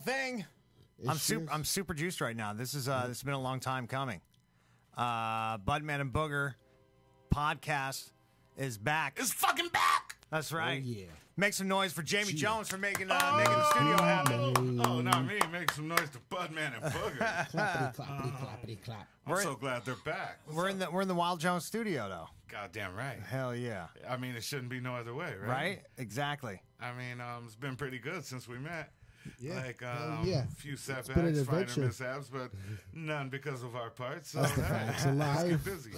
thing. I'm super juiced right now. This has been a long time coming. Budman and Booger podcast is back. It's fucking back. That's right. Oh, yeah. Make some noise for Jamie Jones for making the studio happen. Oh, not me. Make some noise to Budman and Booger. Clappity, clappity, clappity, clap. I'm so glad they're back. We're in the Wild Jones studio though. Goddamn right. Hell yeah. I mean, it shouldn't be no other way, right? Right? Exactly. I mean, it's been pretty good since we met. Yeah. Like yeah. a few setbacks, been an minor adventure. mishaps, but none because of our parts. So That's the facts. let's get Alive. busy.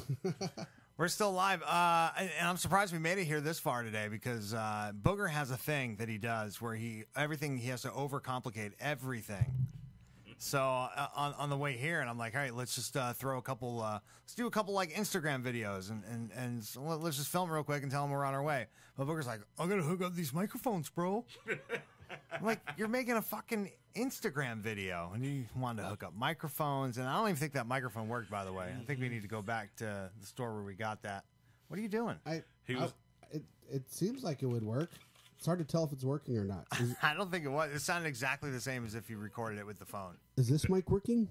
We're still live, and I'm surprised we made it here this far today because Booger has a thing that he does where he has to overcomplicate everything. So on the way here, and I'm like, all right, let's just throw a couple, let's do a couple like Instagram videos, and so let's just film real quick and tell them we're on our way. But Booger's like, I'm gonna hook up these microphones, bro. I'm like, you're making a fucking Instagram video, and you wanted to hook up microphones, and I don't even think that microphone worked, by the way. I think we need to go back to the store where we got that. What are you doing? It seems like it would work. It's hard to tell if it's working or not. I don't think it was. It sounded exactly the same as if you recorded it with the phone. Is this mic working?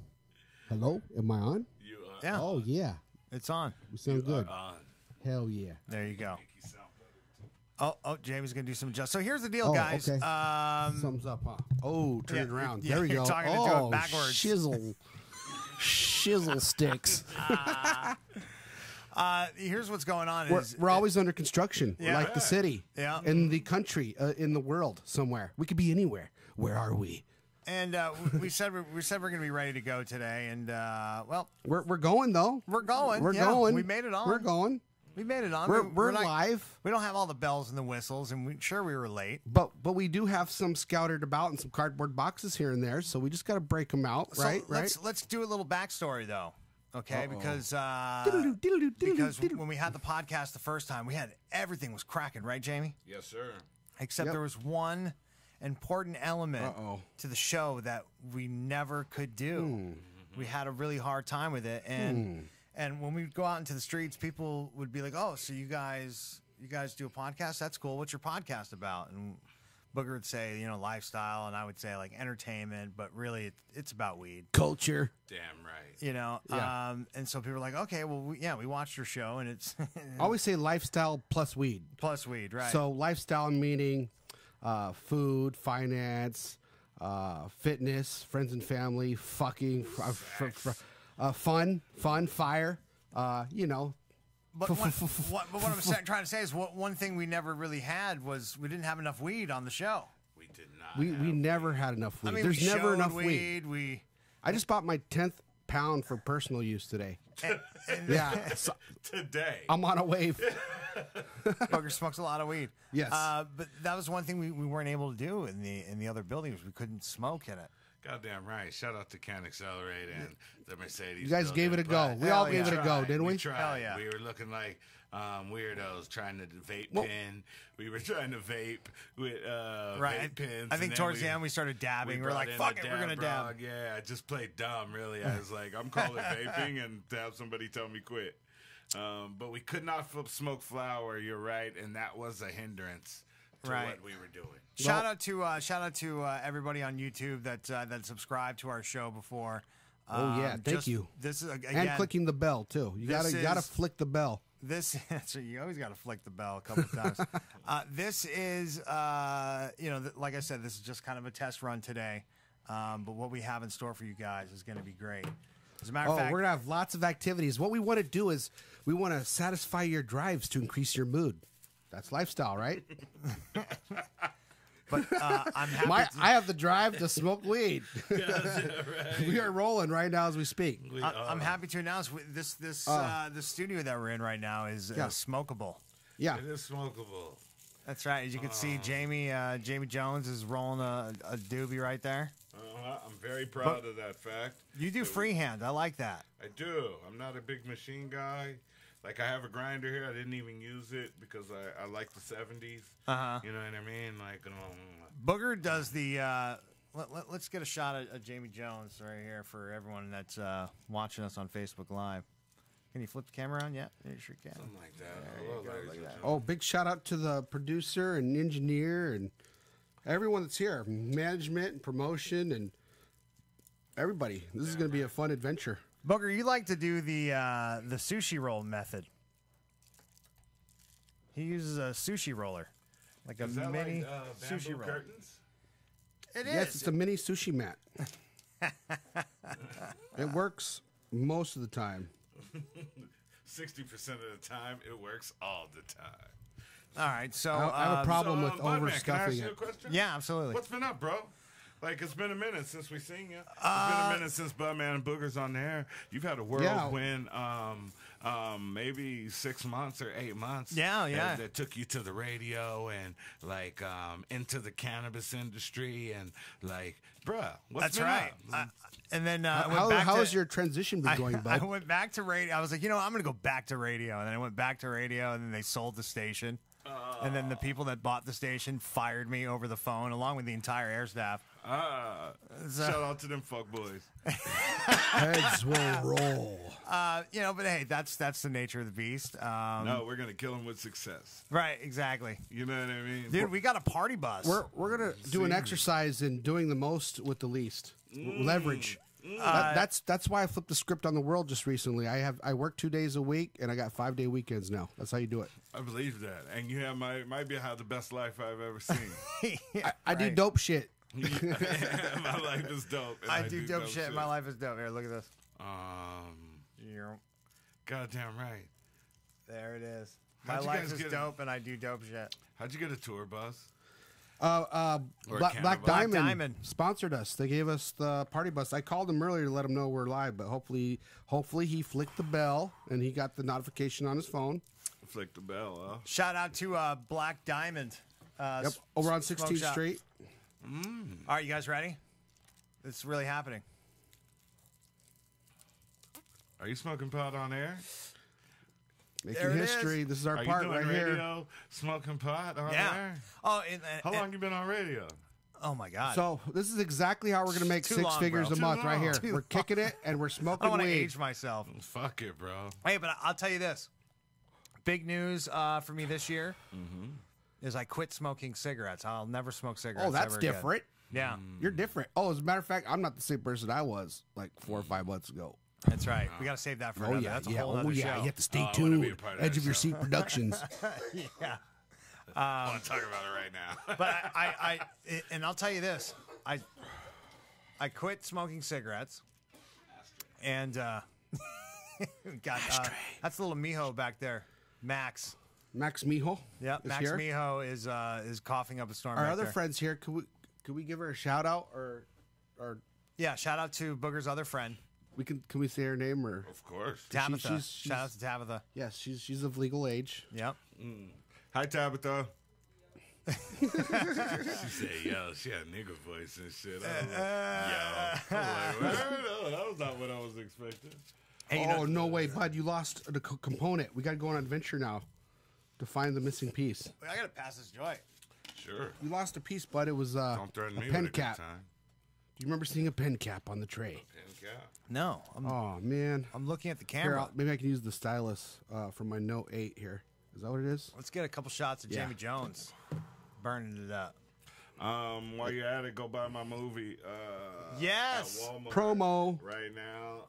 Hello? Am I on? You Yeah, Oh, yeah. it's on. We sound good. on. Hell yeah. There you go. You sound better. Oh, Jamie's gonna do some adjust. So here's the deal, Oh, guys. okay. Thumbs up, huh? Oh, turn it Yeah, around. yeah, There we you're go. talking to do it backwards. Shizzle. Shizzle sticks. Here's what's going on. We're always under construction. Yeah. We're like the city. Yeah. In the country, in the world, somewhere. We could be anywhere. Where are we? And we said we're gonna be ready to go today, and well, We're going, though. we're going. We're Yeah, going. We made it on. We're going. We made it on. We're not- live. We don't have all the bells and the whistles, and we were late. But we do have some scattered about in some cardboard boxes here and there, so we just got to break them out, So right? Let's do a little backstory though, okay? Uh-oh. Because when we had the podcast the first time, everything was cracking, right, Jamie? Yes, sir. Except Yep. there was one important element Uh-oh. to the show that we never could do. We had a really hard time with it, and when we'd go out into the streets, people would be like, "Oh, so you guys do a podcast? That's cool. What's your podcast about?" And Booger would say, lifestyle, and I would say like entertainment, but really it's about weed. Culture. Damn right. Yeah. And so people were like, okay, well, we watched your show, and it's I always say lifestyle plus weed. plus weed, right? So lifestyle meaning food, finance, fitness, friends and family, fucking, fun, fire. But what I'm trying to say is one thing we never really had was we didn't have enough weed on the show. We did not. We never had enough weed. I mean, There's we never showed enough weed. I just bought my 10th pound for personal use today. And Yeah, so Today. I'm on a wave. Booger smokes a lot of weed. Yes. But that was one thing we weren't able to do in the other buildings. We couldn't smoke in it. Goddamn right. Shout out to Can Accelerate and the Mercedes. You guys gave it a go. building, We but all Hell gave yeah. it a go, didn't we? We tried. Hell yeah. We were looking like weirdos trying to vape Well- pen. We were trying to vape with Right. vape pens. I think and towards the end we started dabbing. We're brought like, in fuck the it, we're gonna dab. rod. Yeah, I just played dumb, really. I was like, I'm calling it vaping, and to have somebody tell me quit. But we could not smoke flower, you're right, and that was a hindrance to Right. what we were doing. Shout out to everybody on YouTube that subscribed to our show before. Oh, yeah, thank you. This is again, And clicking the bell too. You this gotta is- flick the bell. This so you always got to flick the bell a couple of times. This is like I said, this is just kind of a test run today. But what we have in store for you guys is going to be great. As a matter of fact, We're gonna have lots of activities. What we want to do is we want to satisfy your drives to increase your mood. That's lifestyle, right? but I'm happy. I have the drive to smoke weed. We are rolling right now as we speak. I'm happy to announce this studio that we're in right now is smokable. Yeah. It is smokable. That's right. As you can see, Jamie Jones is rolling a doobie right there. I'm very proud of that fact. You do freehand. I like that. I do. I'm not a big machine guy. Like, I have a grinder here. I didn't even use it because I like the 70s. Uh-huh. You know what I mean? Like, Booger does the. Let's get a shot at Jamie Jones right here for everyone that's watching us on Facebook Live. Can you flip the camera on? Yeah, you sure can. something like that. There Hello, you go, ladies like and that. gentlemen. Oh, big shout out to the producer and engineer and everyone that's here, management and promotion and everybody. This is going to be a fun adventure. Booger, you like to do the sushi roll method. He uses a sushi roller, like a Is that mini like, sushi bamboo roller. curtains? It is. Yes, it's a mini sushi mat. It works most of the time. 60% of the time, it works all the time. All right, so I have a problem with Budman, can I ask overstuffing you a it. question? Yeah, absolutely. What's been up, bro? Like, it's been a minute since we seen you. It's been a minute since Budman and Booger's on the air. You've had a whirlwind, maybe 6 months or 8 months. Yeah. That took you to the radio and, like, into the cannabis industry. And, like, bruh, what's That's been right. up? And then I went back How to, has your transition been going, I bud? went back to radio. I was like, I'm going to go back to radio. And then I went back to radio, and then they sold the station. And then the people that bought the station fired me over the phone, along with the entire air staff. Shout out to them fuck boys. Heads will roll. But hey, that's the nature of the beast. No, we're going to kill them with success. Right, exactly. You know what I mean? Dude, we got a party bus. We're gonna do an exercise in doing the most with the least. Leverage. That's why I flipped the script on the world just recently. I work 2 days a week and I got 5-day weekends now. That's how you do it. I believe that. And you have might have the best life I've ever seen. I do dope shit. My life is dope. And I do dope shit. My life is dope. Here, look at this. Goddamn right. There it is. How'd My you life guys is get it? dope, and I do dope shit. How'd you get a tour bus? Black Cannibal. Diamond, Diamond. sponsored us. They gave us the party bus. I called him earlier to let him know we're live, but hopefully he flicked the bell and he got the notification on his phone. Flick the bell, huh? Shout out to Black Diamond. Yep, over on 16th Street. All right, you guys ready? It's really happening. Are you smoking pot on air? Making There it history. is. This is our Are part you doing right here. radio, smoking pot on Yeah. air? Oh, How long you been on radio? Oh my God. So this is exactly how we're going to make Too 6 long, figures bro. a Too month right long. here. Too We're kicking it and we're I smoking don't want to weed. age myself. Fuck it, bro. Hey, but I'll tell you this. Big news for me this year is I quit smoking cigarettes. I'll never smoke cigarettes. Oh, that's ever again. different. Yeah, You're different. Oh, as a matter of fact, I'm not the same person I was like 4 or 5 months ago. that's right. We got to save that for Oh another. yeah, That's a yeah. whole Oh other yeah. show. You have to stay Oh, I wanna be a tuned. part of that Edge of your show. seat Productions. Yeah. I want to talk about it right now. But and I'll tell you this. I quit smoking cigarettes, and got that's little Mijo back there, Max. Max Mijo. Yep, is Max here. Mijo is coughing up a storm. Our back other there. friends here. Could we give her a shout out or Yeah, shout out to Booger's other friend, can we say her name or? Of course. Tabitha. she's- Shout out to Tabitha. Yes, she's of legal age. Yep. Hi, Tabitha. She said, yo, she had a nigga voice and shit. I was like, yo. I'm like, no, that was not what I was expecting. Hey, you Oh know, no way, bud! You lost the component. We got to go on an adventure now to find the missing piece. I gotta pass this joint. Sure. You lost a piece, bud. It was Don't threaten a me pen with a cap. good time. Do you remember seeing a pen cap on the tray? Pen cap. No, Oh man! I'm looking at the Here, camera. maybe I can use the stylus from my Note 8 here. Is that what it is? Let's get a couple shots of Yeah. Jamie Jones burning it up. While you're at it, go buy my movie. Yes. At Walmart Promo. right now.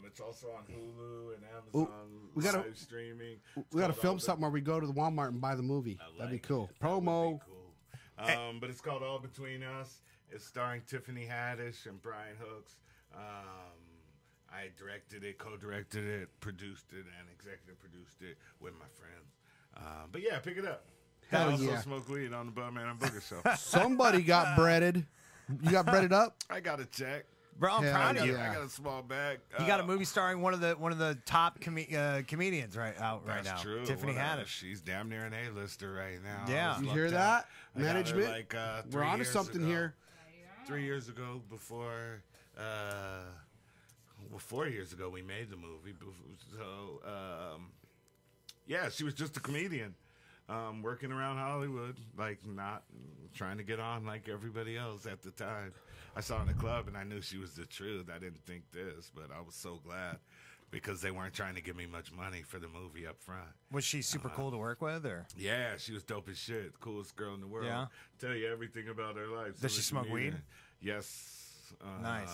It's also on Hulu and Ooh, Amazon we gotta- live streaming. We got to film something where we go to the Walmart and buy the movie. That'd be cool. Promo. Cool. But it's called All Between Us. It's starring Tiffany Haddish and Brian Hooks. I directed it, co-directed it, produced it, and executive produced it with my friends. But yeah, pick it up. Hell I also yeah. smoke weed on the Budman and Booger show. Somebody got breaded. You got breaded up? I got a check. Bro, I'm Hell proud of you. yeah. I got a small bag. You got a movie starring one of the top comedians right now. That's true. Tiffany Whatever. Haddish. She's damn near an A-lister right now. Yeah. I was You lucked hear out. that? I got her, Management? like, We're 3 onto years something ago. here. 3 years ago, before, well, 4 years ago, we made the movie. So, yeah, she was just a comedian, working around Hollywood, like not trying to get on like everybody else at the time. I saw her in the club, and I knew she was the truth. I didn't think this, but I was so glad because they weren't trying to give me much money for the movie up front. Was she super cool to work with, or? Yeah, she was dope as shit. Coolest girl in the world. Yeah? Tell you everything about her life. Does she smoke weed? Yes. Nice.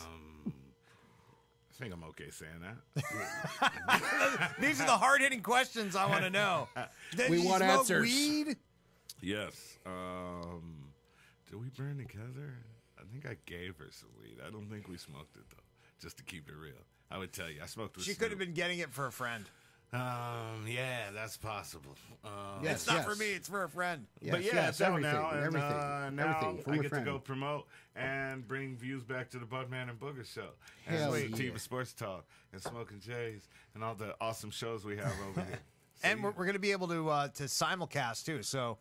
I think I'm okay saying that. These are the hard-hitting questions I want to know. Did We she want smoke answers. weed? Yes. Did we burn together? I think I gave her some weed. I don't think we smoked it, though, just to keep it real. I would tell you, I smoked with She could have been getting it for a friend. Yeah, that's possible. Yes, It's not yes. for me. It's for a friend. But Yes, yeah, yes, so everything, now, and, everything, now everything from I your get friend. to go promote and bring views back to the Budman and Booger show. Hell And yeah. Sativa Sports Talk and Smoking Jays and all the awesome shows we have over here. And we're going to be able to simulcast too. So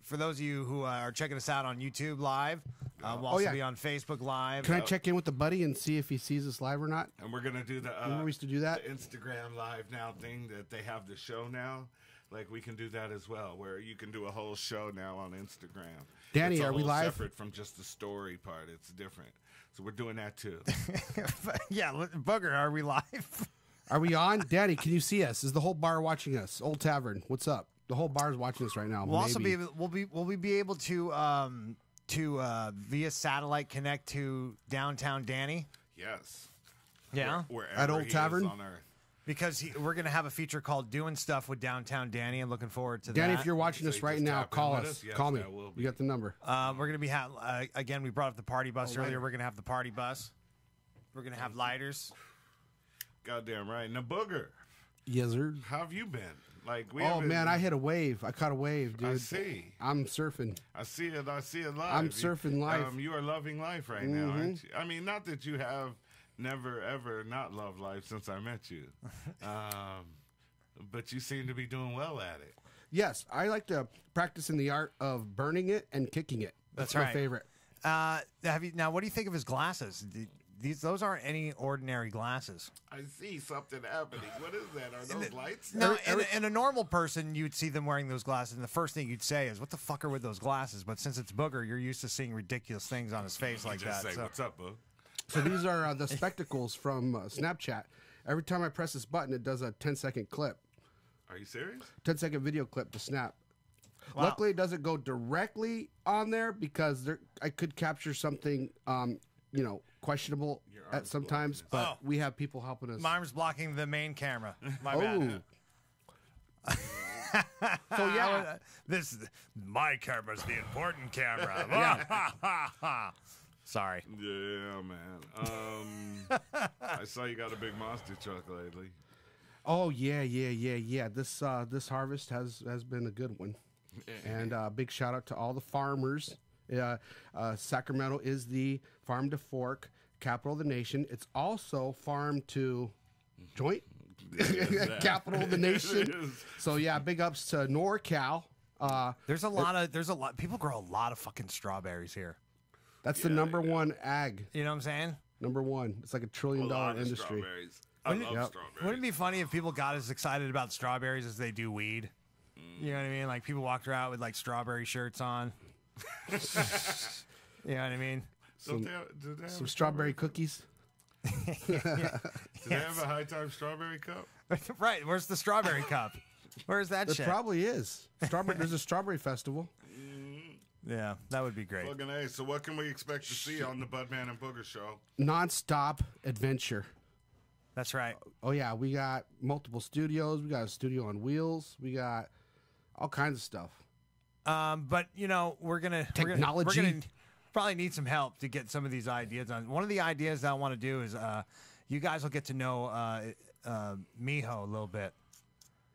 for those of you who are checking us out on YouTube Live, we'll also yeah. be on Facebook Live. Can I check in with the buddy and see if he sees us live or not? And we're gonna do the Remember we used to do that? the Instagram live now thing that they have the show now. Like we can do that as well, where you can do a whole show now on Instagram. Danny, It's a are we whole live? Separate from just the story part, it's different. So we're doing that too. Yeah, Booger, are we live? Are we on? Danny, can you see us? Is the whole bar watching us? Old Tavern, what's up? The whole bar's watching us right now. We'll also maybe. be able, will we be able to via satellite connect to downtown Danny? Yes. Yeah, Wherever At Old he is Tavern? on Earth. because we're going to have a feature called "Doing Stuff with Downtown Danny." I'm looking forward to Danny, that. if you're watching So us you right just now, tap in call with us. us? Yes, Call me. that will be. You got the number. We're going to be again. We brought up the party bus earlier. lighter. We're going to have the party bus. We're going to have lighters. Goddamn right. Now, Booger, Yes, sir. how have you been? Like we Oh haven't- man, I hit a wave. I caught a wave, dude. I see. I'm surfing. I see it. I see it live. I'm surfing life. You are loving life right now, aren't you? I mean, not that you have never ever not loved life since I met you, but you seem to be doing well at it. Yes, I like to practice in the art of burning it and kicking it. That's my right. favorite. Have you now? What do you think of his glasses? Those aren't any ordinary glasses. I see something happening. What is that? Are those lights? No, in a normal person, you'd see them wearing those glasses, and the first thing you'd say is, "What the fuck are with those glasses?" But since it's Booger, you're used to seeing ridiculous things on his face like Just that. say, So- what's up, boo? So these are the spectacles from Snapchat. Every time I press this button, it does a 10-second clip, Are you serious? 10-second video clip to Snap. Wow. Luckily, it doesn't go directly on there because I could capture something, questionable Your at arm's sometimes. blocking But Oh. we have people helping us. My arm's blocking the main camera. My bad. Oh, so yeah, My camera's the important camera. Sorry. Yeah, man. I saw you got a big monster truck lately. oh yeah. This harvest has been a good one, and big shout out to all the farmers. Sacramento is the farm to fork capital of the nation. It's also farm to joint capital of the nation. So yeah, big ups to NorCal. There's a lot. People grow a lot of fucking strawberries here. That's the number one ag. You know what I'm saying? Number one. It's like $1 trillion industry. Strawberries. I love strawberries. Wouldn't it be funny if people got as excited about strawberries as they do weed? You know what I mean? Like people walked around with like strawberry shirts on. You know what I mean? Do they have Some a strawberry cookies. Do they have a high time strawberry cup? Right. Where's the strawberry cup? Where's that There shit? probably is. There's a strawberry festival. Yeah, that would be great. Fucking A. So what can we expect to see on the Budman and Booger show? Non-stop adventure. That's right. Oh yeah, we got multiple studios. We got a studio on wheels. We got all kinds of stuff. But you know, we're gonna Technology. We're gonna probably need some help to get some of these ideas on. One of the ideas that I want to do is you guys will get to know Miho a little bit.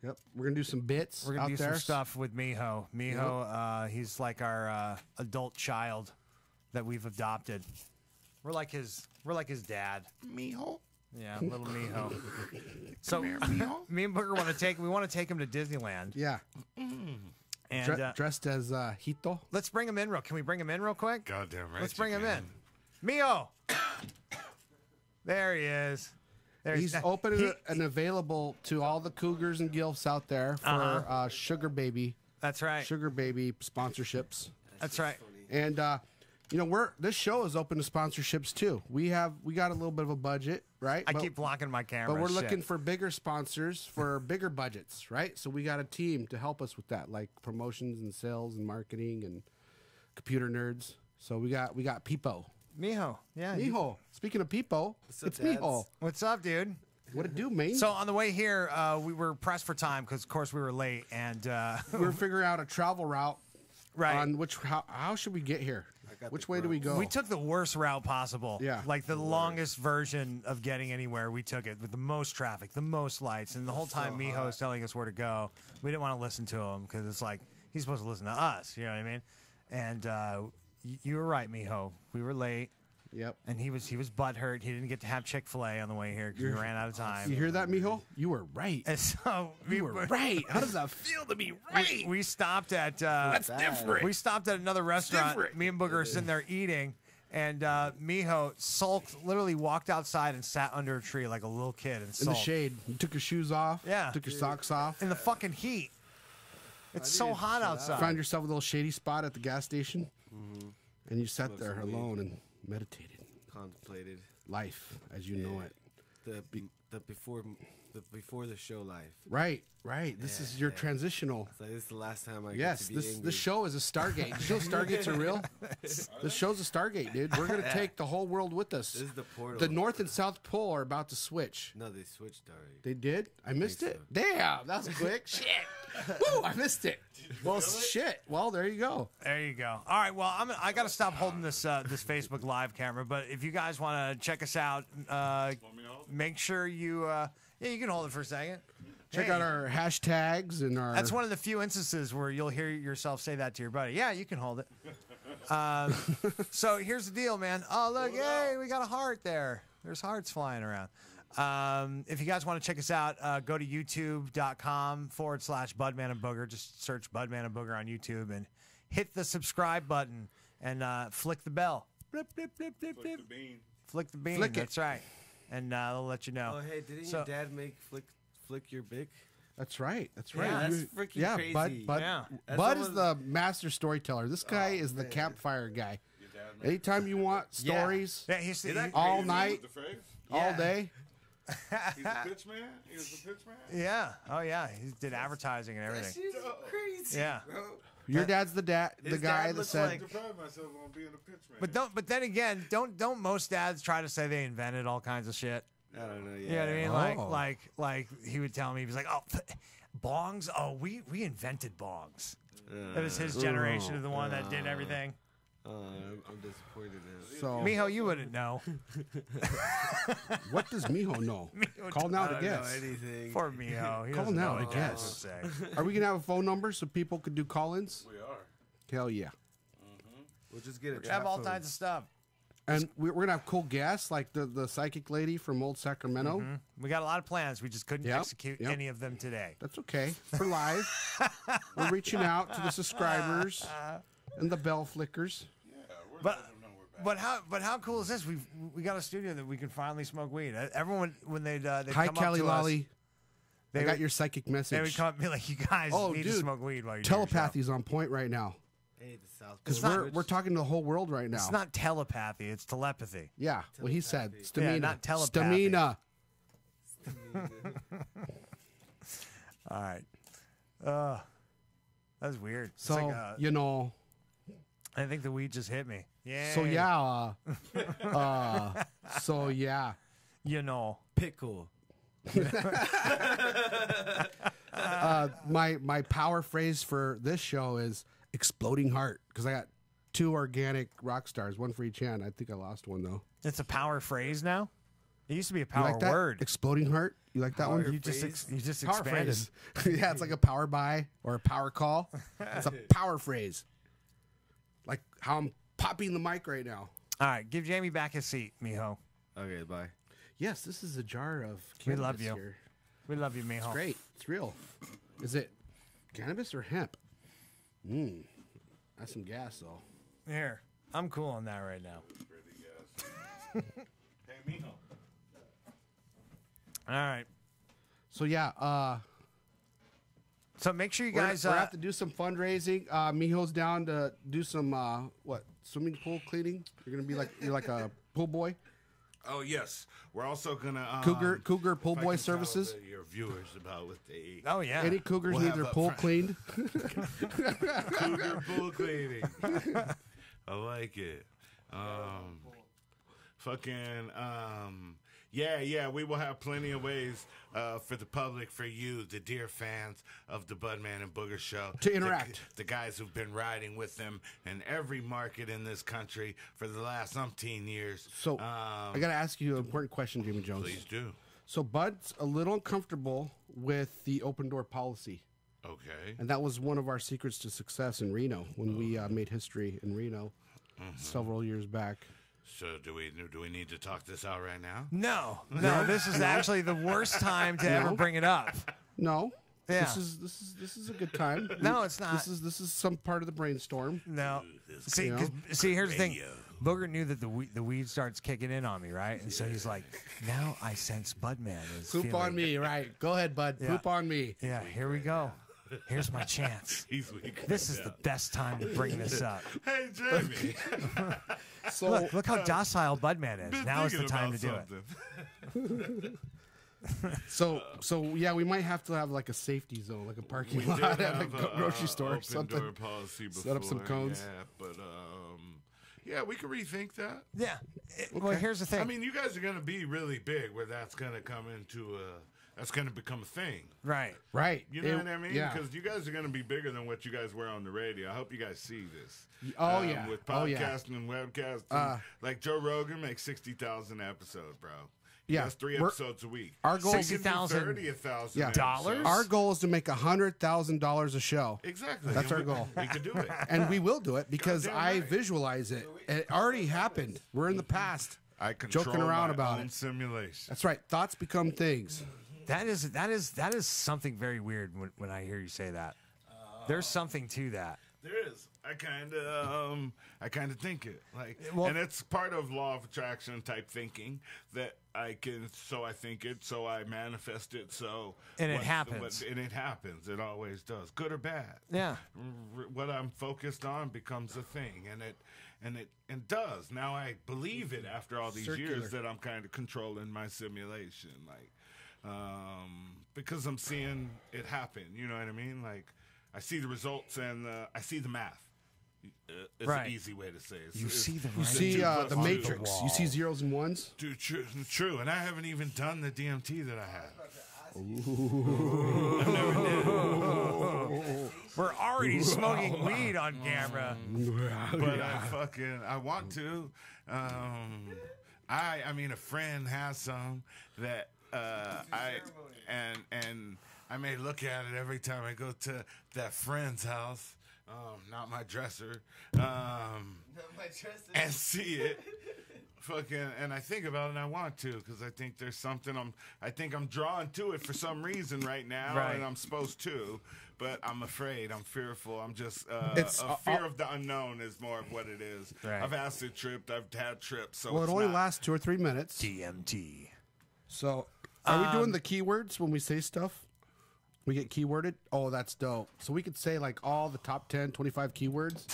Yep, we're gonna do some bits. We're gonna out do there. some stuff with Miho. Miho, he's like our adult child that we've adopted. We're like his dad. Mijo. Yeah, little Miho. So Mijo. me and Booger want to take him to Disneyland. Yeah, And dressed as Hito. let's bring him in Can we bring him in real quick? Goddamn right. Let's you bring him can. in. Miho. There he is. There He's open and available to all the cougars and gilfs out there for sugar baby That's right. sponsorships. That's right. And You know, this show is open to sponsorships too. We got a little bit of a budget, right? I keep blocking my camera. But we're looking for bigger sponsors for bigger budgets, right? So we got a team to help us with that, like promotions and sales and marketing and computer nerds. So we got Peepo. Mijo. Yeah. Mijo. Speaking of Peepo, it's Mijo. What's up, dude? What it do, man? So on the way here, we were pressed for time because, of course, we were late, and we were figuring out a travel route. Right. On how should we get here? Which way do we go? We took the worst route possible. Yeah. Like the longest version of getting anywhere, we took it with the most traffic, the most lights. And the whole time Mijo was telling us where to go, we didn't want to listen to him because it's like he's supposed to listen to us. You know what I mean? And you were right, Mijo. We were late. Yep. And he was butthurt. He didn't get to have Chick-fil-A on the way here because we ran out of time. You hear that, Mijo? You were right. And so you were right. How does that feel to be right? We stopped at that's different. We stopped at another restaurant. Me and Booger are sitting there eating, and Mijo sulked, literally walked outside and sat under a tree like a little kid and sulked. In the shade. You took your shoes off. Yeah. Took your socks off. In the fucking heat. It's so hot outside. Found yourself a little shady spot at the gas station, and you sat there alone and meditated. Contemplated Life as you know it. The before the show life. Right. This is your transitional. So this is the last time I Yes, get to be angry. this show is a Stargate. You know Stargates are real? This show's a Stargate, dude. We're going to take the whole world with us. This is the portal. The North and South Pole are about to switch. No, they switched already. They did? I missed it? so. Damn, that was quick. Shit. Woo, I missed it. Well, shit. Well, there you go. There you go. All right. Well, I got to stop holding this this Facebook Live camera. But if you guys want to check us out, make sure you you can hold it for a second. Check out our hashtags and our. That's one of the few instances where you'll hear yourself say that to your buddy. Yeah, you can hold it. So here's the deal, man. Oh, look, hey, we got a heart there. There's hearts flying around. If you guys want to check us out, go to youtube.com/Budman and Booger. Just search Budman and Booger on YouTube and hit the subscribe button and flick the bell. Blip, blip, blip, blip, blip. Flick the bean. Flick it. That's right. And they'll let you know. Oh, hey, didn't your dad make flick your bick? That's right. That's Yeah, right. that's freaking crazy. Bud Yeah. Bud is the master storyteller. This guy is the campfire guy. Anytime you want stories, Yeah, he's all night, all day. He's a pitch man. He was a pitch man. yeah. Oh, yeah. He did advertising and everything. That shit's crazy, Yeah. bro. Your dad's the guy dad that looks said. like- I pride myself on being a pitch man. But then again, don't most dads try to say they invented all kinds of shit? I don't know. You know what I mean? Oh. Like he would tell me, he was like, oh, bongs? Oh, we invented bongs. That was his generation of the one that did everything. I'm disappointed now. So, Mijo, you wouldn't know. what does Mijo know? Mijo Call now I to don't know guess. anything. Poor Mijo. He Call doesn't now know to what dads guess. would say. Are we gonna have a phone number so people could do call-ins? We are. Hell yeah! We'll just get a We have all trap phone. kinds of stuff. And we're gonna have cool guests like the psychic lady from Old Sacramento. We got a lot of plans. We just couldn't Yep, execute yep. any of them today. That's okay. For live, we're reaching out to the subscribers and the bell flickers. Yeah, we're But letting them know we're back. but how cool is this? We got a studio that we can finally smoke weed. Everyone when they'd Hi, come Kelly up to Lolly. us, I they got would- your psychic they would message. come up and be like, "You guys Oh, need to dude. smoke weed while you do your show." Telepathy's on point right now Hey, the South because Pole we're talking to the whole world right now. It's not telepathy; it's telepathy. Yeah, what he said. Telepathy. Stamina. Yeah, not telepathy. Stamina. All right. That's weird. It's So like, you know. I think the weed just hit me. Yeah. So yeah. So yeah. You know. pickle. My power phrase for this show is exploding heart because I got 2 organic rock stars, one for each hand. I think I lost one though. It's a power phrase now. It used to be a You power like that? word. Exploding heart. You like that one? You just Power expanded. phrase. Yeah, it's like a power buy or a power call. It's a power phrase. Like how I'm popping the mic right now. All right, give Jamie back his seat, Mijo. Okay, bye. Yes, this is a jar of We cannabis love you. here. We love you, Mijo. Great. It's real. Is it cannabis or hemp? That's some gas though. Here, I'm cool on that right now. Hey, Mijo. All right. So yeah, So make sure you we're guys. gonna have to do some fundraising. Mijo's down to do some swimming pool cleaning? You're gonna be like you're like a pool boy. Oh yes, we're also gonna Cougar pool if I boy can tell services. your viewers about what they eat. Oh yeah. Any cougars We'll need have their up pool front. cleaned. Cougar pool cleaning. I like it. Yeah, we will have plenty of ways for the public, for you, the dear fans of the Budman and Booger show, To interact. The guys who've been riding with them in every market in this country for the last umpteen years. So I got to ask you an important question, Jimmy Jones. Please do. So Bud's a little uncomfortable with the open door policy, Okay. and that was one of our secrets to success in Reno when we made history in Reno several years back. So do we need to talk this out right now? No. This is actually the worst time to ever bring it up. No. Yeah. This is a good time. No, it's not. This is some part of the brainstorm. No. See, You know? 'cause- see, here's the thing. Radio. Booger knew that the weed starts kicking in on me, right? And so he's like, now I sense Budman is Poop feeling on me, right? Go ahead, Bud. Yeah. Poop on me. Yeah, here we go. Here's my chance. He's weak. This is the best time to bring this up. Hey, Jamie. So Look how docile Budman is. Been Now is the thinking time to about do it. something. so yeah, we might have to have like a safety zone, like a parking We lot did at a have grocery store or open something. door policy before, Set up some cones. Yeah, but yeah, we can rethink that. Yeah. Well, here's the thing. I mean, you guys are going to be really big where that's going to come into that's going to become a thing. right. Right. You know what I mean? Yeah. Because you guys are going to be bigger than what you guys were on the radio. I hope you guys see this. Oh, yeah. With Oh, yeah. podcasting and webcasting. Like Joe Rogan makes 60,000 episodes, bro. He Yeah. does 3 We're- episodes a week. Our goal- 60,000 $30,000 Yeah. dollars? Our goal is to make $100,000 a show, Exactly. That's And our goal. We could do it. and we will do it because Goddamn I right. visualize it. It already happened. We're in the past. I control Joking around my about own it. simulation. That's right. Thoughts become things. That is something very weird when I hear you say that. There's something to that. There is. I kind of think it like, Well- and it's part of law of attraction type thinking that I think it, so I manifest it, so And it happens. and it happens. It always does, good or bad. Yeah. What I'm focused on becomes a thing, and it does. Now I believe it after all these Circular. years that I'm kind of controlling my simulation, like, because I'm seeing it happen. You know what I mean? Like, I see the results and I see the math. It's Right. an easy way to say it. You see the You right. see two the plus two. Matrix. You see zeros and ones. Dude, true, and I haven't even done the DMT that I have. We're already smoking weed on camera. But I want to. I mean, a friend has some that I may look at it every time I go to that friend's house. Not my dresser. And see it. And I think about it and I want to because I think there's something I'm drawn to it for some reason right now, Right. and I'm supposed to, but I'm afraid, I'm fearful, I'm just It's, a fear of the unknown is more of what it is. Right. I've acid tripped, I've had trips, so Well, it it's only not- lasts 2 or 3 minutes. DMT. So, are we doing the keywords when we say stuff? We get keyworded? Oh, that's dope. So we could say like all the top 10, 25 keywords,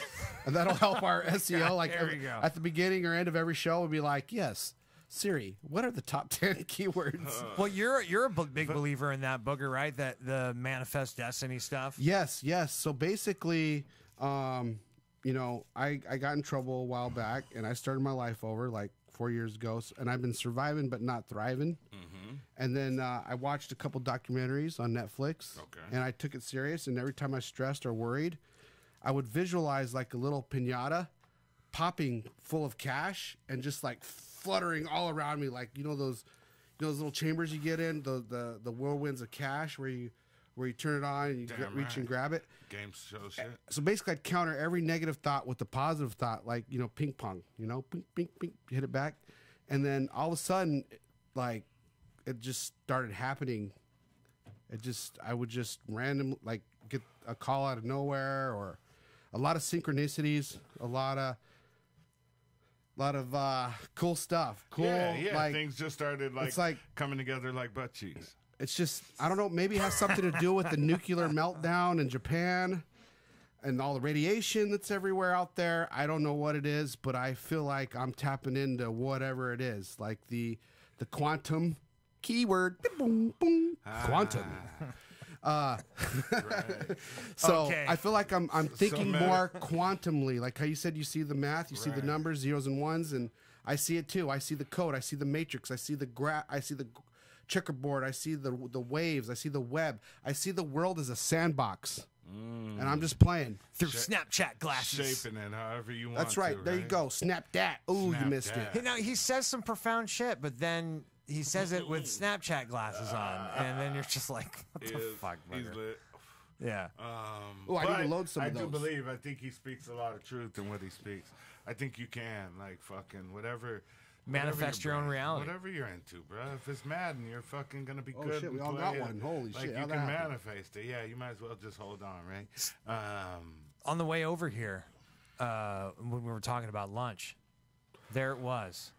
and that'll help our SEO. Like there we go. at the beginning or end of every show, we'll be like, yes, Siri, what are the top 10 keywords? Well, you're a big believer in that, Booger, right? That the manifest destiny stuff. Yes. So basically, you know, I got in trouble a while back, and I started my life over like 4 years ago, and I've been surviving but not thriving. And then I watched a couple documentaries on Netflix, Okay. and I took it serious. And every time I stressed or worried, I would visualize like a little pinata popping full of cash and just like fluttering all around me, like those little chambers you get in, the whirlwinds of cash where you turn it on and you Damn reach right. and grab it. Game show shit. So basically, I'd counter every negative thought with the positive thought, like ping pong, ping, ping, ping, hit it back, and then all of a sudden, like it just started happening. I would just random like get a call out of nowhere, or a lot of synchronicities, a lot of cool stuff. Cool, Yeah, like things just started it's like- coming together like butt cheeks. it's just I don't know. Maybe it has something to do with the nuclear meltdown in Japan. and all the radiation that's everywhere out there. I don't know what it is, but I feel like I'm tapping into whatever it is, like the quantum keyword. Boom, boom, quantum. Right. So Okay. I feel like I'm thinking meta. more quantumly, like how you said you see the math, you see the Right. numbers, zeros and ones, and I see it too. I see the code, I see the matrix, I see the checkerboard, I see the waves, I see the web, I see the world as a sandbox, and I'm just playing. Through Snapchat glasses. Shaping it however you want. That's right. To, There you go. Snap that. Ooh, you Snap missed that. it. You know, he says some profound shit, but then he says it with Snapchat glasses on, and then you're just like, what the fuck, He's Booger? lit. Yeah. Oh, I need to But load some of I do those. believe. I think he speaks a lot of truth in what he speaks. I think you can, like, fucking whatever. Manifest your own reality. Whatever you're into, bro. If it's Madden, you're fucking gonna be Oh, good. shit, and we all play got it. one. Holy like, shit, You how'd can that happen? manifest it. Yeah, you might as well just hold on, right? On the way over here, when we were talking about lunch, there it was,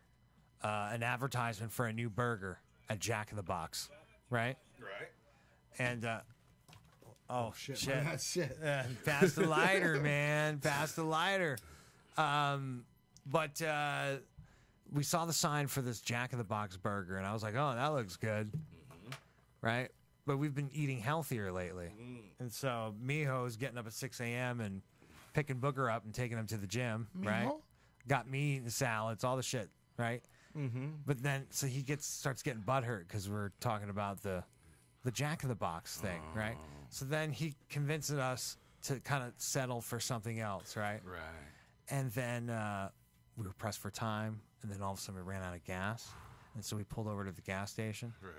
an advertisement for a new burger at Jack in the Box, right? Right. And oh shit, Shit. pass the lighter, man, pass the lighter. But we saw the sign for this Jack in the Box burger, and I was like, oh, that looks good, right? But we've been eating healthier lately, and so Miho's getting up at 6 a.m. and picking Booger up and taking him to the gym, right? Got me eating salads, all the shit, right? But then, so he starts getting butthurt because we're talking about the Jack in the Box thing, right? So then he convinces us to kind of settle for something else, right? Right. And then we were pressed for time, and then all of a sudden we ran out of gas, and so we pulled over to the gas station, Right.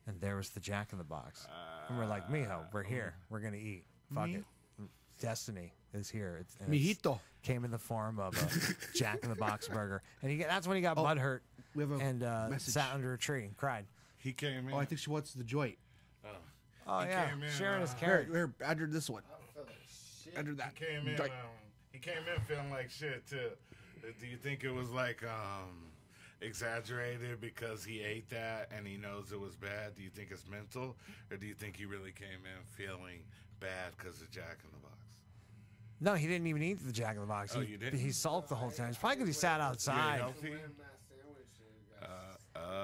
and there was the Jack in the Box, and we're like, Mijo, we're here, we're gonna eat, fuck it, Destiny is here. And Mijito. came in the form of a Jack in the Box burger, and that's when he got butthurt we have a and message. sat under a tree and cried. He came in. Oh, I think she wants the joint. Oh He yeah, came in, sharing his Here, carrot. here, Andrew, this one. Andrew, that. came in. Joint. He came in feeling like shit too. Do you think it was like exaggerated because he ate that and he knows it was bad? Do you think it's mental, or do you think he really came in feeling bad because of Jack in the Box? No, he didn't even eat the Jack in the Box. Oh, he, you didn't? He sulked the whole time. It's probably because he sat outside. Healthy?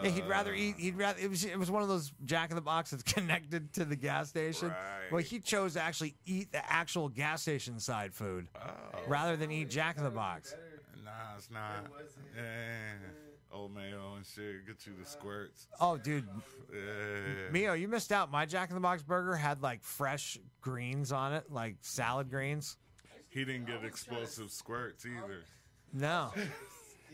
Yeah, he'd rather eat. It was one of those Jack in the Box that's connected to the gas station. Right. Well, he chose to actually eat the actual gas station side food rather than eat Jack in the Box. Nah, it's not. Old mayo and shit. Get you the squirts. Oh, dude, Yeah. Mio, you missed out. My Jack in the Box burger had like fresh greens on it, like salad greens. He didn't get explosive squirts either. No.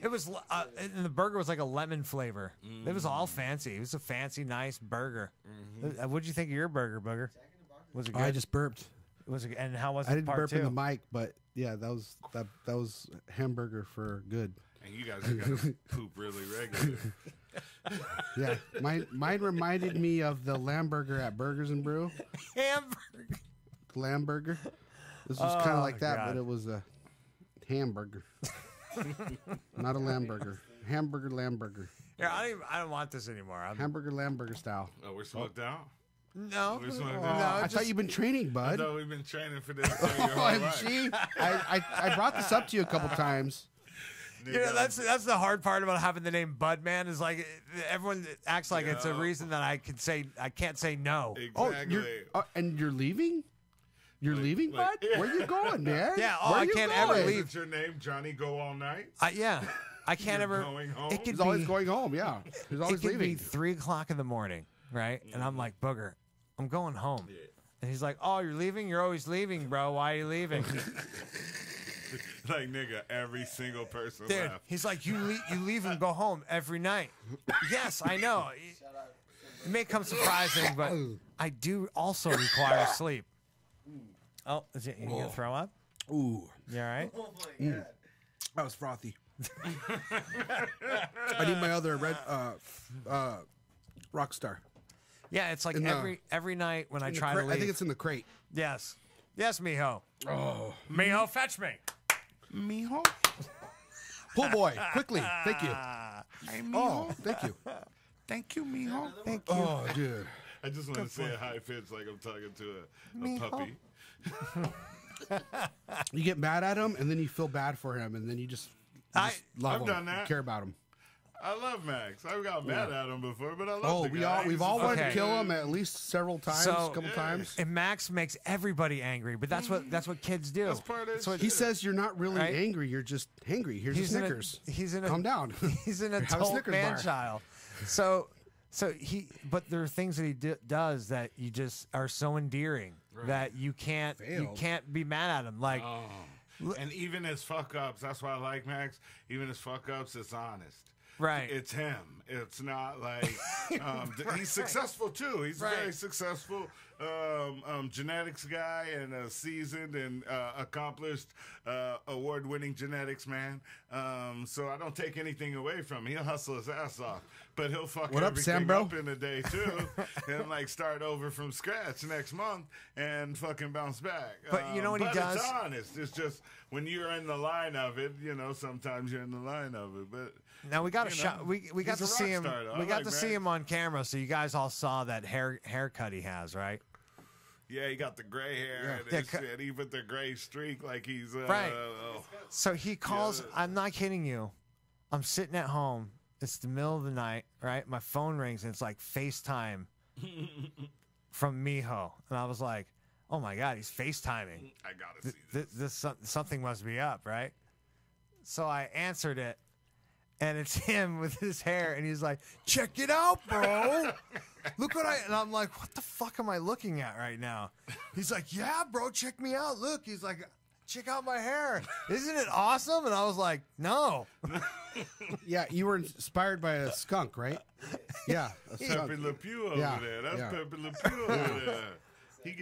It was, and the burger was like a lemon flavor. It was all fancy. It was a fancy, nice burger. What'd you think of your burger, Booger? Was it good? I just burped. Was it, and how was I it didn't part burp two? in the mic, but yeah, that was hamburger for good. And you guys are gonna poop really regular. Yeah, mine reminded me of the lamb burger at Burgers and Brew. Hamburger. Lamb burger. This was kind of like that, God. but it was a hamburger, not a lamb burger. Hamburger, lamb burger, Yeah, I don't want this anymore. hamburger, lamb burger style. Oh, we're smoked out? No, We're smoked no. out? I thought you've been training, bud. No, we've been training for this thing your whole life. OMG! I brought this up to you a couple times. You know, that's the hard part about having the name Budman is like everyone acts like it's a reason that I can't say no. Oh, Exactly. and you're leaving? You're leaving, bud? Where you going, man? Yeah, Where I you can't going? ever Is leave. it your name, Johnny Go All Night? Yeah, I can't You're ever. going home? It could He's always be, going home. Yeah, he's it always could be leaving. 3 o'clock in the morning, right? And I'm like, Booger, I'm going home. And he's like, oh, you're leaving? You're always leaving, bro. Why are you leaving? Like, nigga, every single person Dude, left. he's like, you leave and go home every night. Yes, I know. It may come surprising, but I do also require sleep. Oh, is it, you gonna throw up? Ooh, You all right? that was frothy. I need my other red Rockstar. Yeah, it's like In the- every night when I In the try to crate. leave. I think it's in the crate. Yes, Mijo. Oh, Mijo, fetch me. Mijo? Pull boy, quickly. Thank you. Hey, Oh, thank you. Thank you, Mijo. Thank you. Oh, dude. I just want to say a high pitch like I'm talking to a puppy. You get mad at him, and then you feel bad for him, and then you just love I've him, done that. care about him. I love Max. I've got mad at him before, but I love Oh, the guy. we've all wanted to Okay. kill him at least several times, So- a couple times. And Max makes everybody angry, but that's what kids do. That's part of That's what- He says you're not really Right? angry, you're just hangry. Here's a He's an- Snickers. he's Calm down. He's an Have a adult Snickers man bar. child. But there are things that he does that you just are so endearing that you can't be mad at him. Like, And even his fuck ups, that's why I like Max. Even his fuck ups, it's honest. right. It's him. It's not like he's successful too. He's a very successful genetics guy and a seasoned and accomplished award-winning genetics man. So I don't take anything away from him. He'll hustle his ass off, but he'll fuck What up, everything Sam, bro? up in a day too, and like start over from scratch next month and fucking bounce back. But you know what he but does? It's honest. It's just when you're in the line of it, sometimes you're in the line of it, but. Now we got a You shot. know, We got he's to a see rock him. star, though. We I got like to see Max. him on camera, so you guys all saw that haircut he has, right? Yeah, he got the gray hair Yeah, and shit. He put the gray streak like he's Right. So he calls. I'm not kidding you. I'm sitting at home. It's the middle of the night, right? My phone rings and it's like FaceTime from Miho, and I was like, "Oh my god, he's FaceTiming. I gotta see this. Something must be up, right?" So I answered it, and it's him with his hair, and he's like, "Check it out, bro. Look what I..." And I'm like, "What the fuck am I looking at right now?" He's like, "Yeah, bro, check me out. Look." He's like, "Check out my hair. Isn't it awesome?" And I was like, "No." Yeah, you were inspired by a skunk, right? Yeah, a skunk. Pepe Le Pew over Yeah, there. That's yeah. Pepe Le Pew over there. He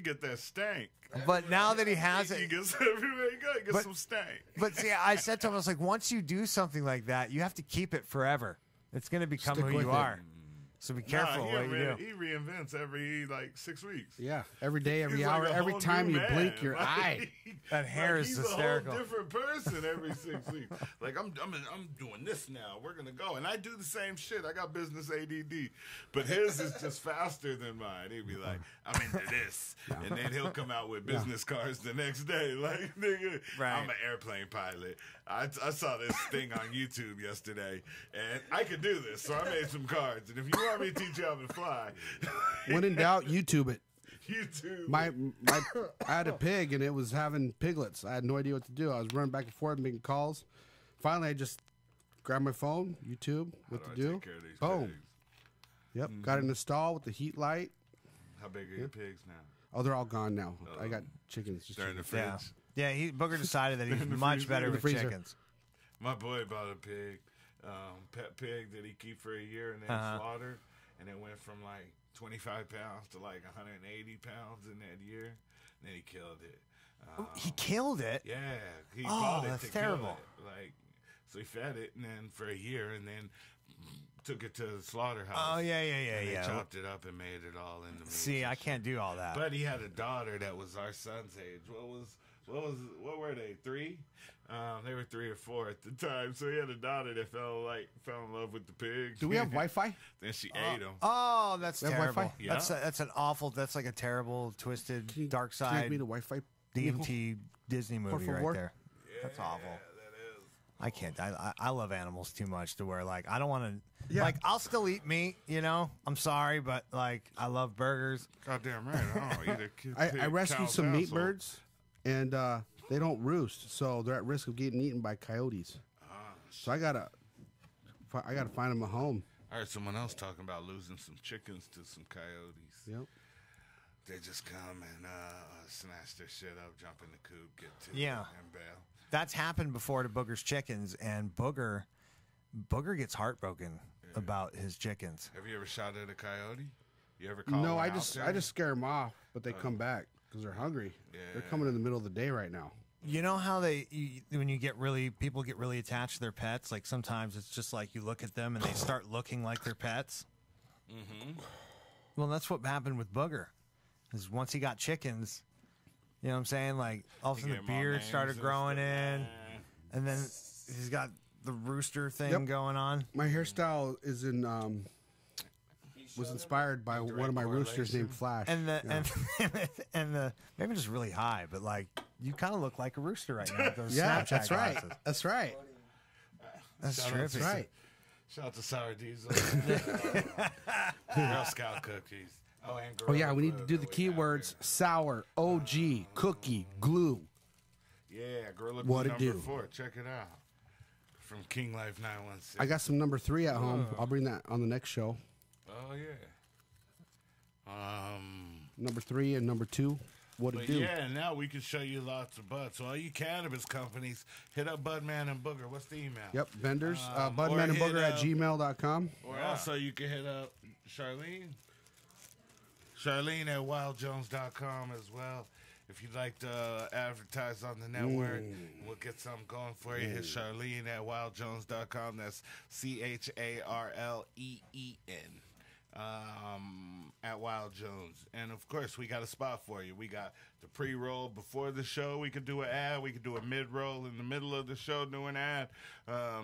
get that stank. But now that he has He it, gets everywhere he go. He gets But- some stank. but see, I said to him, I was like, once you do something like that, you have to keep it forever. It's going to become Stick who with you it. are. So be careful Nah, what you do. he reinvents every 6 weeks. Yeah, every day, every He's hour, like a every whole time new you man. blink your Like, eye. That hair is he's hysterical. a whole different person every 6 weeks. Like I'm doing this now. We're gonna go, and I do the same shit. I got business ADD, but his is just faster than mine. He'd be like, "I'm into this," and then he'll come out with business cards the next day. Like, nigga, Right. I'm an airplane pilot. I saw this thing on YouTube yesterday, and I could do this, so I made some cards. And if you want me to teach you how to fly, When in doubt, YouTube it. YouTube. I had a pig and it was having piglets. I had no idea what to do. I was running back and forth making calls. Finally, I just grabbed my phone, YouTube, what How to do I do. take care of these Boom. pigs? Yep, got it in the stall with the heat light. How big are your pigs now? Oh, they're all gone now. I got chickens. Just They're in the chickens. fridge. Yeah. Booger decided that he's In the much freezer. better In the with freezer. chickens. My boy bought a pig, pet pig that he keep for a year and then slaughtered, and it went from like 25 pounds to like 180 pounds in that year. And then he killed it. He killed it. Yeah, he Oh, bought it that's to terrible. kill it. Like, so he fed it, and then for a year, and then took it to the slaughterhouse. Oh yeah, and they yeah. chopped it up and made it all into meat. See, and I shit. can't do all that. But he had a daughter that was our son's age. What were they? 3? They were 3 or 4 at the time. So he had a daughter that fell in love with the pig. Do we have Wi-Fi? Then she ate him. Oh, that's They have terrible. Wi-Fi? Yeah. That's an awful. That's like a terrible, twisted, dark Give side me the Wi-Fi. DMT Disney movie right favor. there. That's awful. That is. I can't. I love animals too much to where like I don't want to. Yeah. Like I'll still eat meat. You know. I'm sorry, but like I love burgers. Goddamn right. I don't eat a kid. I rescued cow's some meat asshole. birds, and they don't roost, so they're at risk of getting eaten by coyotes. So I gotta find them a home. I heard someone else talking about losing some chickens to some coyotes. Yep. They just come and snatch their shit up, jump in the coop, get to Yeah. it, and bail. That's happened before to Booger's chickens, and Booger gets heartbroken about his chickens. Have you ever shot at a coyote? You ever call No, one I out just there? scare them off, but they come back because they're hungry. They're Yeah. coming in the middle of the day right now. You know how when people get really attached to their pets, like sometimes it's just like you look at them and they start looking like their pets. Mm-hmm. Well, that's what happened with Booger. Is once he got chickens, you know what I'm saying? Like all of a They sudden gave the 'em all beard names started and growing stuff. in, and then he's got the rooster thing Yep. going on. My hairstyle is in was inspired by one of my roosters named Flash. And the Yeah. and the maybe just really high, but like you kind of look like a rooster right now with those Yeah, Snapchat that's right. glasses. That's right. That's Shout out terrific. to- That's right. Shout out to Sour Diesel. Girl Scout cookies. Oh, and Oh yeah, Gorilla we need to Glue do that the we have keywords: sour, OG, cookie, glue. here. Yeah, Gorilla Glue What it number do? 4. Check it out. From King Life 916. I got some number 3 at home. I'll bring that on the next show. Oh yeah. Number 3 and number 2. What it But do? yeah, now we can show you lots of buds. So all you cannabis companies, hit up Budman and Booger. What's the email? Yep, vendors. Or Budmanandbooger hit at gmail.com. Or also you can hit up Charlene. Charlene at wildjones.com as well. If you'd like to advertise on the network, we'll get something going for you. Hit Charlene at wildjones.com. That's CHARLEEN. At Wild Jones. And of course, we got a spot for you. We got the pre-roll before the show. We could do an ad. We could do a mid-roll in the middle of the show, do an ad.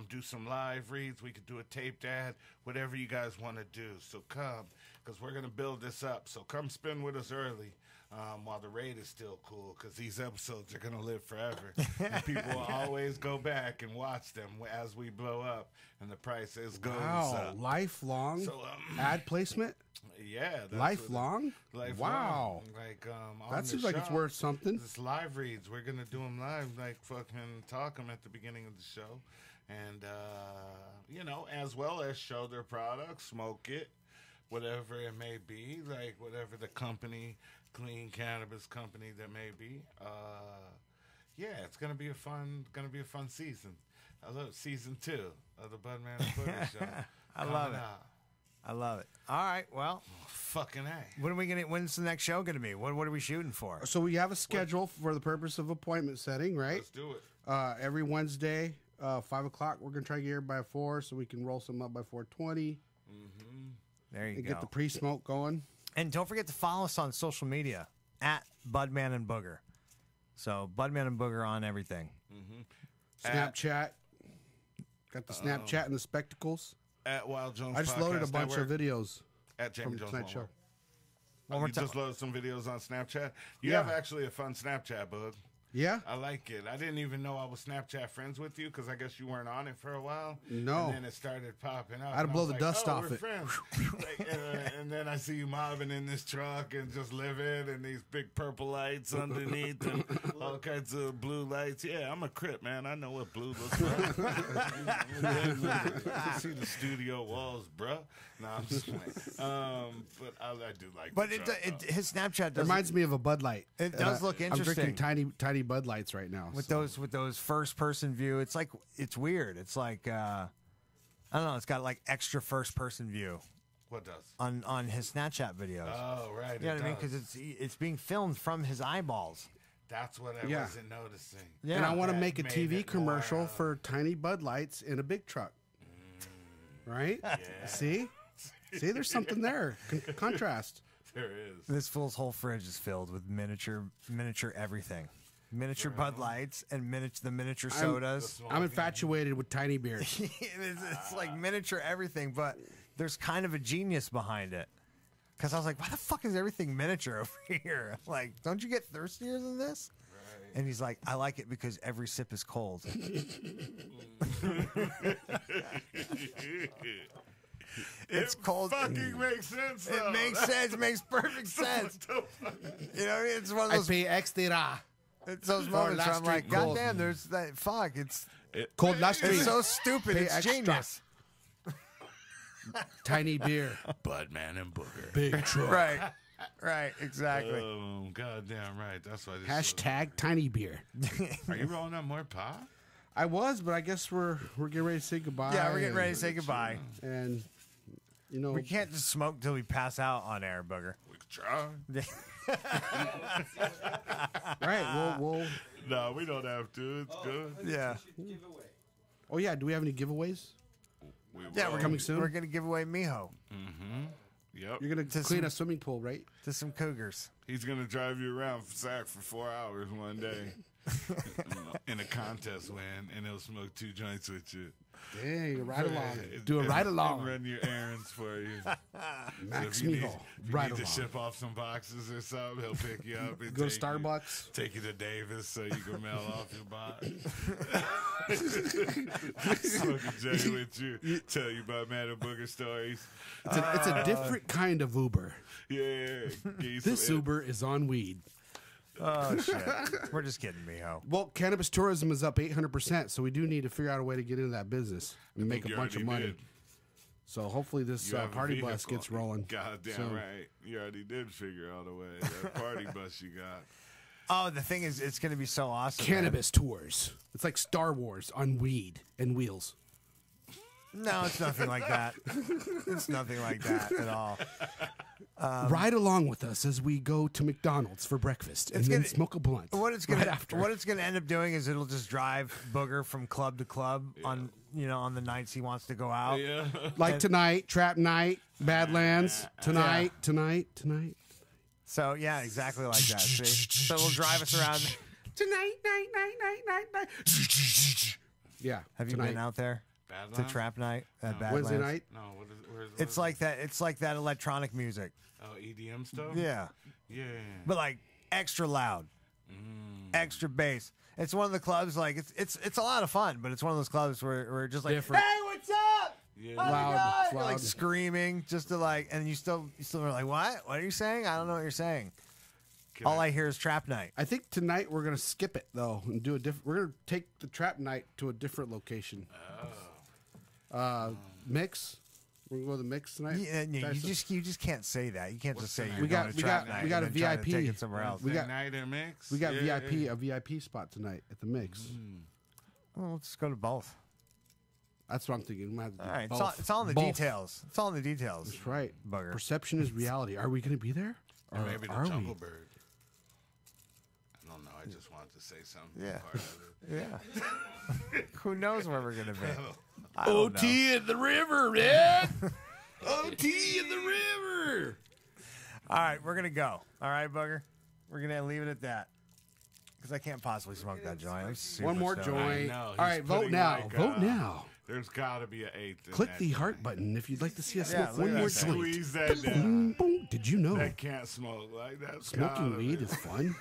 Do some live reads. We could do a taped ad. Whatever you guys want to do. So come, because we're going to build this up. So come spend with us early. While the rate is still cool, because these episodes are going to live forever. And people will always go back and watch them as we blow up and the prices goes Wow, up. lifelong So, ad placement. Yeah. That's Lifelong. lifelong. Wow, Like, on that the seems like it's show, worth something. It's live reads. We're going to do them live, like fucking talk them at the beginning of the show. And, as well as show their product, smoke it, whatever it may be, like whatever the company, clean cannabis company that may be. It's gonna be a fun season. I love season 2 of the Budman and Booger show. I love it. I love it. All right, well, Fucking A. when's the next show gonna be? What are we shooting for? So we have a schedule for the purpose of appointment setting, right? Let's do it. Every Wednesday, 5 o'clock. We're gonna try to get here by 4, so we can roll some up by 4:20 There you and go. get the pre-smoke going. And don't forget to follow us on social media at Budman and Booger. So Budman and Booger on everything. Snapchat. Got the Snapchat and the spectacles. At Wild Jones I just loaded a Podcast bunch of Network, videos at Jamie from Jones tonight's show. One One more You time. just loaded some videos on Snapchat. You Yeah. have actually a fun Snapchat, bud. Yeah? I like it. I didn't even know I was Snapchat friends with you because I guess you weren't on it for a while. No. And then it started popping up. I had to and blow was the like, dust oh, off we're it. friends. And then I see you mobbing in this truck and just living and these big purple lights underneath and all kinds of blue lights. Yeah, I'm a Crip, man. I know what blue looks like. You can see the studio walls, bruh. No, I'm just playing. But I do like But the truck, though. his Snapchat It does reminds me of a Bud Light. It does look I'm interesting. drinking tiny Bud Lights right now. with so. those first person view. It's like it's weird. It's like I don't know. It's got like extra first person view What does? on his Snapchat videos. Oh, right. you know it what I mean? does. Because it's being filmed from his eyeballs. That's what I Yeah. wasn't noticing. Yeah. And I want to That make a made TV it commercial more, for tiny Bud Lights in a big truck. Right? See? See, there's something there. Contrast. There is. This fool's whole fridge is filled with miniature everything. Miniature Bud Lights and the miniature sodas. I'm infatuated with tiny beer. It's like miniature everything, but there's kind of a genius behind it. Because I was like, why the fuck is everything miniature over here? Like, don't you get thirstier than this? Right. And he's like, I like it because every sip is cold. It's cold. Fucking makes sense. Though. It makes sense. It makes perfect sense. You know, it's one of I those. pay extra. It's those for moments where last I'm like, street cold. God damn, there's that. Fuck, it's Cold last it's street. so stupid. Pay It's extra. genius. Tiny beer. Budman and Booger. Big truck. Right. Right. Exactly. Goddamn right. That's why. This Hashtag tiny beer. Are you rolling up more pot? I was, but I guess we're getting ready to say goodbye. Yeah, we're getting ready to say goodbye. And, you know, We can't just smoke till we pass out on air, Booger. We could try. right, we'll No, we don't have to. It's good. Yeah. Oh, yeah, do we have any giveaways? Yeah, we're Coming soon? We're gonna give away Miho Yep. You're going to To clean some- a swimming pool, right? to some cougars. He's gonna drive you around Sac for 4 hours one day in a contest win, and he'll smoke 2 joints with you. Dang, right along. And- Do a and- ride and along. run your errands for you. Max if you need, Migo, if you right need to along. ship off some boxes or something, he'll pick you up. And Go to take you- Starbucks. Take you to Davis so you can mail off your box. Smoke a J with you. Tell you about Budman and Booger stories. It's a different kind of Uber. Yeah. Give you This some- Uber is on weed. Oh shit! We're just kidding, Miho. Well, cannabis tourism is up 800%, so we do need to figure out a way to get into that business and make a You bunch of already money. did. So hopefully this You have a party bus vehicle. gets rolling. Goddamn So- right. You already did figure out a way. That party bus you got. Oh, the thing is, it's going to be so awesome. man. Cannabis tours. It's like Star Wars on weed and wheels. No, it's nothing like that. It's nothing like that at all. Ride along with us as we go to McDonald's for breakfast and then gonna- smoke a blunt. What it's right gonna after. what it's gonna end up doing is it'll just drive Booger from club to club on on the nights he wants to go out. Yeah. Like tonight, trap night, Badlands, tonight. So yeah, exactly like that. See? So it'll drive us around. Tonight, night. Yeah. Have you tonight. been out there Badlands? to trap night at Badlands? Wednesday night? No, where's It's like that. It's like that electronic music. Oh, EDM stuff? Yeah, Yeah. but like extra loud, extra bass. It's one of the clubs. Like it's a lot of fun, but it's one of those clubs where we're just like, Different. hey, what's up? Yeah. How's it Loud, going?" it's You're, like loud. screaming just to like, and you still are like, what? What are you saying? I don't know what you're saying. Can All I hear is trap night. I think tonight we're gonna skip it though and do a different. We're gonna take the trap night to a different location. Mix. We're gonna go to the mix tonight. Yeah, That's you just can't say that. You can't just say tonight? you're We got- going to we trap got- night we got and a then try to VIP. take it somewhere else. We got- night and mix. we got Yeah, VIP yeah. a VIP spot tonight at the mix. Well, let's go to both. That's what I'm thinking. We might have to do All right, both. it's all in the Both. details. It's all in the details. That's right. Bugger. Perception is reality. Are we gonna be there? Or maybe the are Jungle we? Bird. I don't know. I just wanted to say something. Yeah. Part of it. Yeah. Who knows where we're gonna be? I don't know. in the river, man. OT in the river. All right, we're gonna go. All right, Bugger. We're gonna leave it at that because I can't possibly smoke that joint. I'm super One more stoned. joint. know, All he's right, vote putting now. like, Vote now. There's got to be an eighth. in Click that the joint. heart button if you'd like to see us Yeah, smoke look one at more that joint. Squeeze that down. Boom, boom. Did you know That can't smoke like that. smoking weed is fun?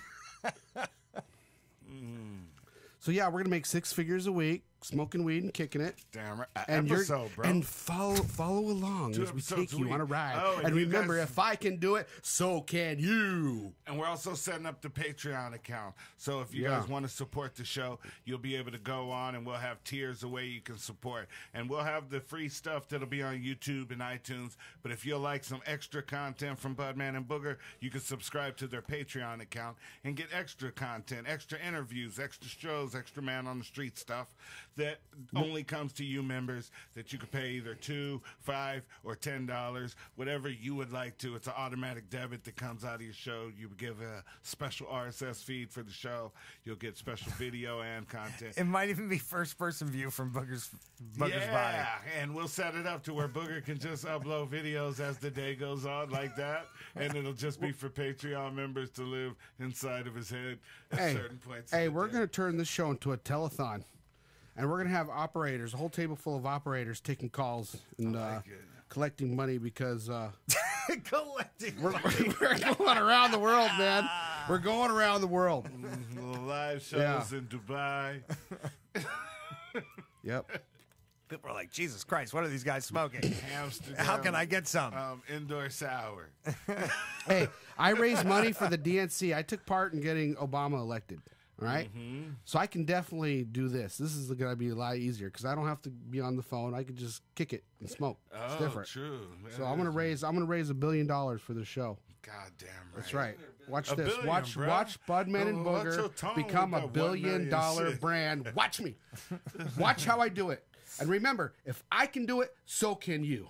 So yeah, we're gonna make 6 figures a week, smoking weed and kicking it. Damn right. And Episode, bro. and follow along 2 as we episodes take a you on a week. ride. Oh, and and you remember, guys- if I can do it, so can you. And we're also setting up the Patreon account. So if you Yeah. guys want to support the show, you'll be able to go on and we'll have tiers the way you can support. And we'll have the free stuff that'll be on YouTube and iTunes. But if you'll like some extra content from Budman and Booger, you can subscribe to their Patreon account and get extra content, extra interviews, extra shows, extra man on the street stuff that only comes to you members that you can pay either $2, $5, or $10, whatever you would like to. It's an automatic debit that comes out of your show. You give a special RSS feed for the show. You'll get special video and content. It might even be first person view from Booger's body. And we'll set it up to where Booger can just upload videos as the day goes on like that, and it'll just be for Patreon members to live inside of his head at Hey, certain points. hey, of the we're day. gonna turn this show into a telethon, and we're gonna have operators, a whole table full of operators taking calls and like it. collecting money because Collecting. we're going around the world, man. We're going around the world. Little live shows Yeah. in Dubai. Yep. People are like, Jesus Christ, what are these guys smoking? Amsterdam. How can I get some? Indoor sour. Hey, I raised money for the DNC. I took part in getting Obama elected. All right? So I can definitely do this. This is going to be a lot easier because I don't have to be on the phone. I can just kick it and smoke. It's different. True. So I'm gonna raise $1 billion for the show. Goddamn right. That's right. Watch A this. billion, watch bro. watch Budman and Watch your Booger tone become with a that $1 $1 billion million shit. brand. Watch me. Watch how I do it. And remember, if I can do it, so can you.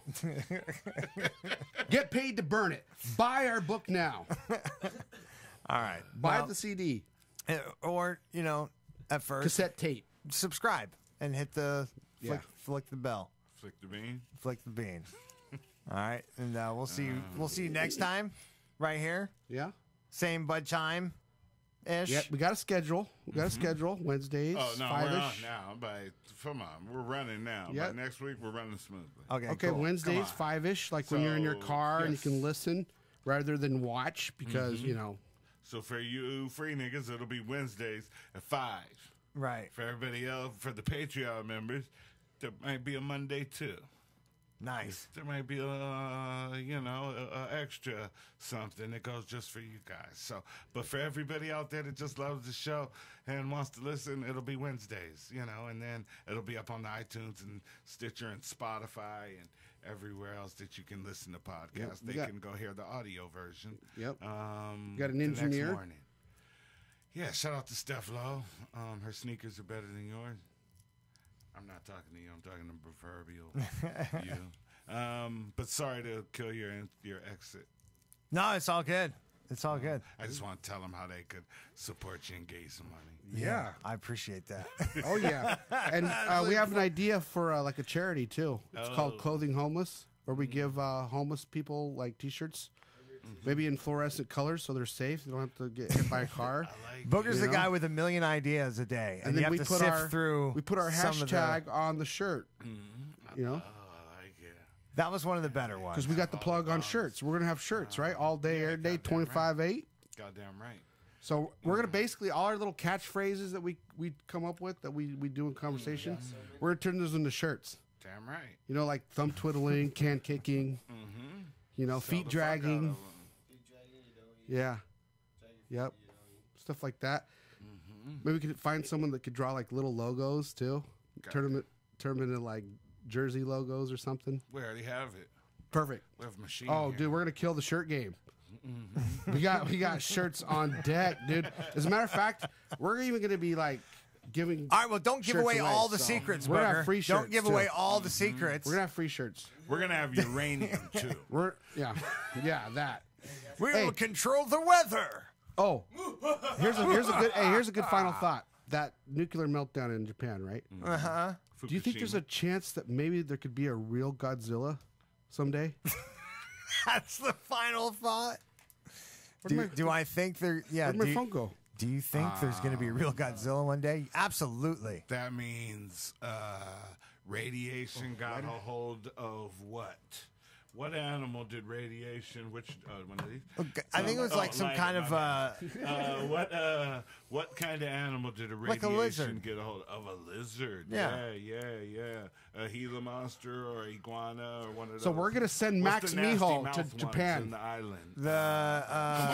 Get paid to burn it. Buy our book now. All right. Buy Well, the CD, or, at first, cassette tape. subscribe and hit the Yeah. flick the bell. Flick the bean. Flick the bean. All right. And we'll see you next time right here. Yeah. Same bud time. ish. Yeah, we got a schedule. We got a schedule. Wednesdays, Oh no, 5-ish. we're on now. Come on, we're running now. Yep. By next week, we're running smoothly. Okay, cool. Wednesdays, 5-ish, like when you're in your So, car and you yes. can listen rather than watch because, you know. So for you free niggas, it'll be Wednesdays at 5. Right. For everybody else, for the Patreon members, there might be a Monday too. Nice. There might be a extra something that goes just for you guys. So, but for everybody out there that just loves the show and wants to listen, it'll be Wednesdays, and then it'll be up on the iTunes and Stitcher and Spotify and everywhere else that you can listen to podcasts. Yep, They can go hear the audio version. Yep. Got an the next engineer? morning. Yeah, shout out to Steph Lowe. Her sneakers are better than yours. I'm not talking to you. I'm talking to proverbial you. But sorry to kill your exit. No, it's all good. It's all good. I just want to tell them how they could support you and get you some money. Yeah. I appreciate that. Oh, yeah. And we have an idea for like a charity, too. It's called Clothing Homeless, where we give homeless people like T-shirts, maybe in fluorescent colors so they're safe. They don't have to get hit by a car. Booger's You the know? guy with a million ideas a day, and, And you then have we to put sift our through. we put our some of the- hashtag on the shirt. You know, I get it. That was one of the better ones. because we got the plug on shirts. We're gonna have shirts, right? All day, every day, 25/8. Goddamn right. So we're gonna basically all our little catchphrases that we come up with that we do in conversation. We're gonna turn those into shirts. Damn right. You know, like thumb twiddling, can kicking. You know, feet Sell the fuck out dragging. of 'em. Yeah. Yep. Stuff like that. Maybe we could find someone that could draw like little logos too. Turn them into like jersey logos or something. We already have it. Perfect. We have a machine. Oh, here. dude, we're gonna kill the shirt game. We got shirts on deck, dude. As a matter of fact, we're even gonna be like giving. All right, well, don't give shirts away all the so secrets, we're gonna Booger. have free Don't shirts, give too. away all the secrets. We're gonna have free shirts. We're gonna have uranium too. We're yeah that. We Hey. will control the weather. Oh, here's a good final thought. That nuclear meltdown in Japan, right? Uh-huh. Do you think there's a chance that maybe there could be a real Godzilla someday? That's the final thought. Where'd Do I think there? Yeah. Where'd my phone go? Do you think there's going to be a real Godzilla one day? Absolutely. That means radiation got a hold of what? What animal did radiation? Which one of these? Okay, I think it was like some kind of what kind of animal did a Like a radiation lizard. get a hold of? A lizard. Yeah. Yeah. A Gila monster or iguana or one of those. So we're gonna send What's Max the nasty Miho mouth to ones Japan. in the island. the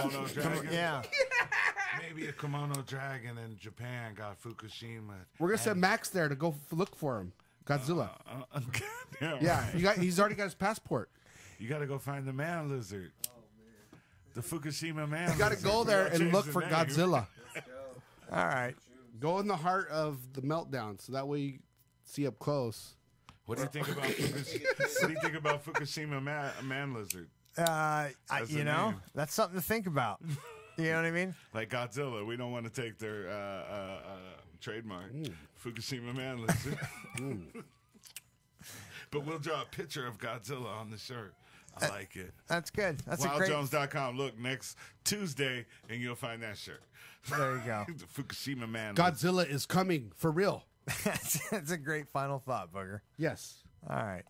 Kimono dragon? yeah. Maybe a kimono dragon in Japan got Fukushima. We're gonna send Max there to go look for him. Godzilla. Yeah, Yeah, he's already got his passport. You got to go find the man lizard. The Fukushima man. You got to lizard. go We there gotta and change look the for name. Godzilla. All right. Go in the heart of the meltdown, so that way you see up close. What do you think about Fukushima? What do you think about Fukushima man lizard? That's the name. That's something to think about. You know what I mean? Like Godzilla, we don't want to take their trademark. Fukushima man lizard. But we'll draw a picture of Godzilla on the shirt. I like it. That's good. That's a great. WildJones.com. Look, next Tuesday, and you'll find that shirt. There you go. The Fukushima man. Godzilla is coming for real. That's a great final thought, Booger. Yes. All right.